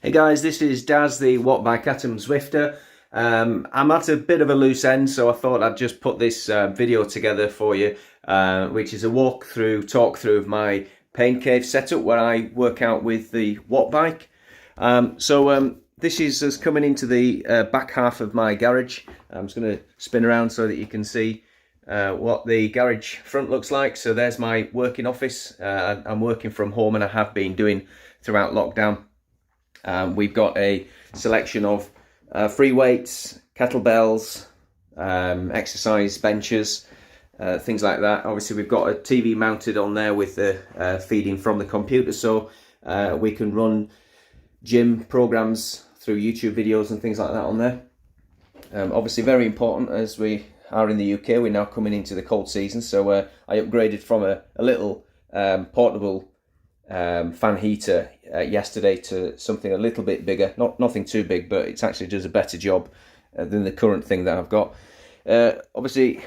Hey guys, this is Daz, the Wattbike Atom Zwifter. I'm at a bit of a loose end, so I thought I'd just put this video together for you, which is a talk through of my pain cave setup where I work out with the Wattbike. This is us coming into the back half of my garage. I'm just going to spin around so that you can see what the garage front looks like. So there's my working office. I'm working from home and I have been doing throughout lockdown. We've got a selection of free weights, kettlebells, exercise benches, things like that. Obviously we've got a TV mounted on there with the feeding from the computer, so we can run gym programs through YouTube videos and things like that on there. Obviously very important as we are in the UK, we're now coming into the cold season, so I upgraded from a little portable fan heater yesterday to something a little bit bigger. Nothing too big, but it actually does a better job than the current thing that I've got. Obviously,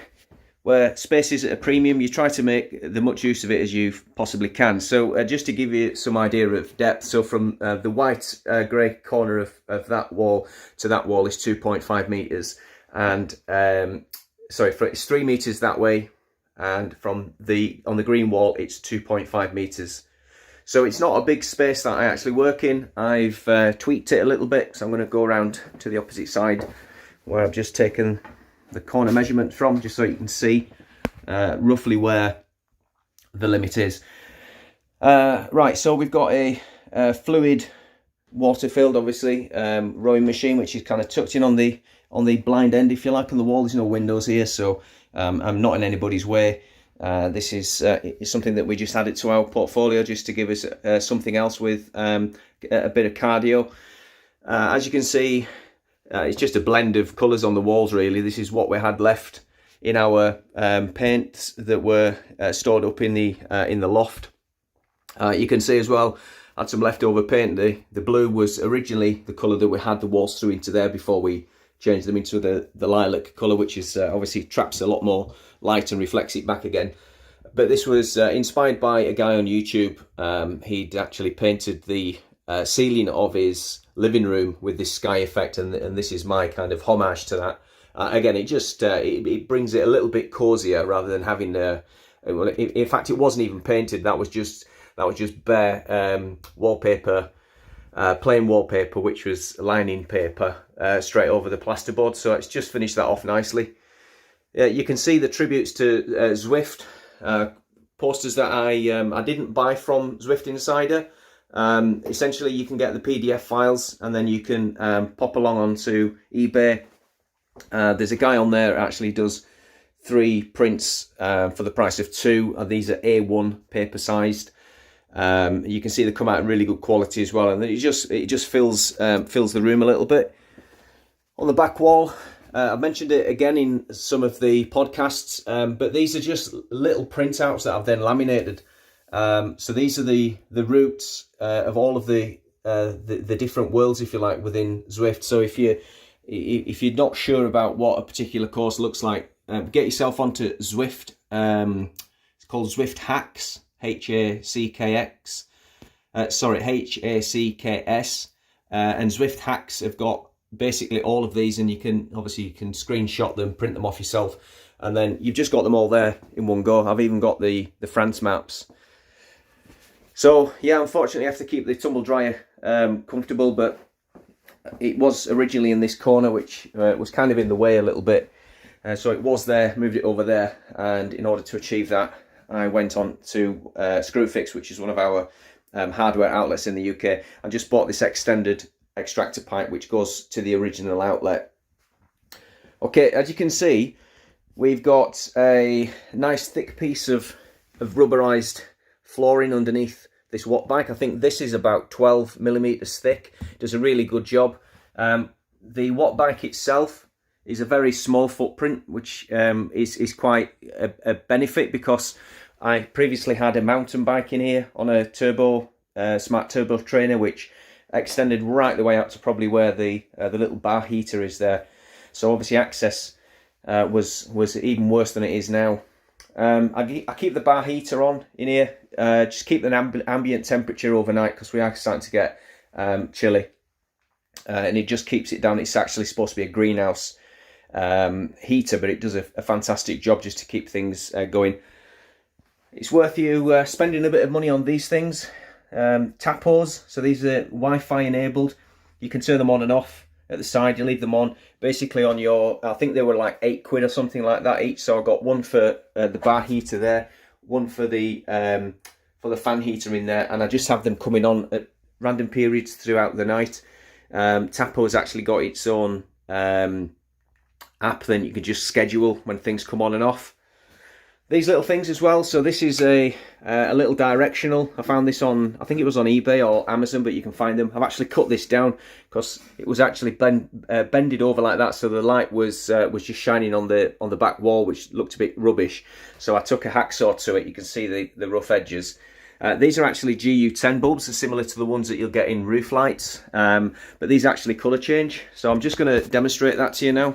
where space is at a premium, you try to make the much use of it as you possibly can. So just to give you some idea of depth, so from the white grey corner of that wall to that wall is 2.5 meters, and it's 3 meters that way, and on the green wall it's 2.5 meters. So it's not a big space that I actually work in. I've tweaked it a little bit, so I'm going to go around to the opposite side where I've just taken the corner measurement from, just so you can see roughly where the limit is. Right, so we've got a fluid water-filled, obviously, rowing machine, which is kind of tucked in on the blind end, if you like, on the wall. There's no windows here, so I'm not in anybody's way. This is something that we just added to our portfolio just to give us something else with a bit of cardio. As you can see, it's just a blend of colours on the walls, really. This is what we had left in our paints that were stored up in the loft. You can see as well, I had some leftover paint. The blue was originally the colour that we had the walls through into there before we changed them into the lilac colour, which is obviously traps a lot more light and reflects it back again. But this was inspired by a guy on YouTube. He'd actually painted the ceiling of his living room with this sky effect, and this is my kind of homage to that. Again, it just it brings it a little bit cozier rather than having in fact it wasn't even painted. That was just bare wallpaper, plain wallpaper, which was lining paper straight over the plasterboard. So it's just finished that off nicely. You can see the tributes to Zwift posters that I didn't buy from Zwift Insider. Essentially, you can get the PDF files and then you can pop along onto eBay. There's a guy on there that actually does 3 prints for the price of 2, and these are A1 paper sized. You can see they come out in really good quality as well, and it just fills the room a little bit. On the back wall, I mentioned it again in some of the podcasts, but these are just little printouts that I've then laminated. So these are the roots of all of the different worlds, if you like, within Zwift. So if you're not sure about what a particular course looks like, get yourself onto Zwift. It's called Zwift Hacks, H-A-C-K-S, and Zwift Hacks have got basically all of these, and you can screenshot them, print them off yourself, and then you've just got them all there in one go. I've even got the France maps. So yeah, unfortunately I have to keep the tumble dryer comfortable, but it was originally in this corner, which was kind of in the way a little bit. So it was there, moved it over there, and in order to achieve that, I went on to Screwfix, which is one of our hardware outlets in the UK. I just bought this extended extractor pipe which goes to the original outlet. Okay, as you can see, we've got a nice thick piece of rubberized flooring underneath this Wattbike. I think this is about 12 millimeters thick. Does a really good job. The Wattbike itself is a very small footprint, which is quite a benefit, because I previously had a mountain bike in here on a smart turbo trainer, which extended right the way out to probably where the little bar heater is there. So obviously access was even worse than it is now. I keep the bar heater on in here, just keep an ambient temperature overnight, because we are starting to get chilly. and it just keeps it down. It's actually supposed to be a greenhouse heater, but it does a fantastic job just to keep things going. It's worth you spending a bit of money on these things. Tapos, so these are Wi-Fi enabled. You can turn them on and off at the side. You leave them on basically on your, I think they were like £8 or something like that each. So I got one for the bar heater there, one for the fan heater in there, and I just have them coming on at random periods throughout the night. Tapo's actually got its own app, then you can just schedule when things come on and off. These little things as well. So this is a little directional. I found this on, I think it was on eBay or Amazon, but you can find them. I've actually cut this down because it was actually bended over like that, so the light was just shining on the back wall, which looked a bit rubbish. So I took a hacksaw to it. You can see the rough edges. These are actually GU10 bulbs, are similar to the ones that you'll get in roof lights, but these actually colour change. So I'm just going to demonstrate that to you now.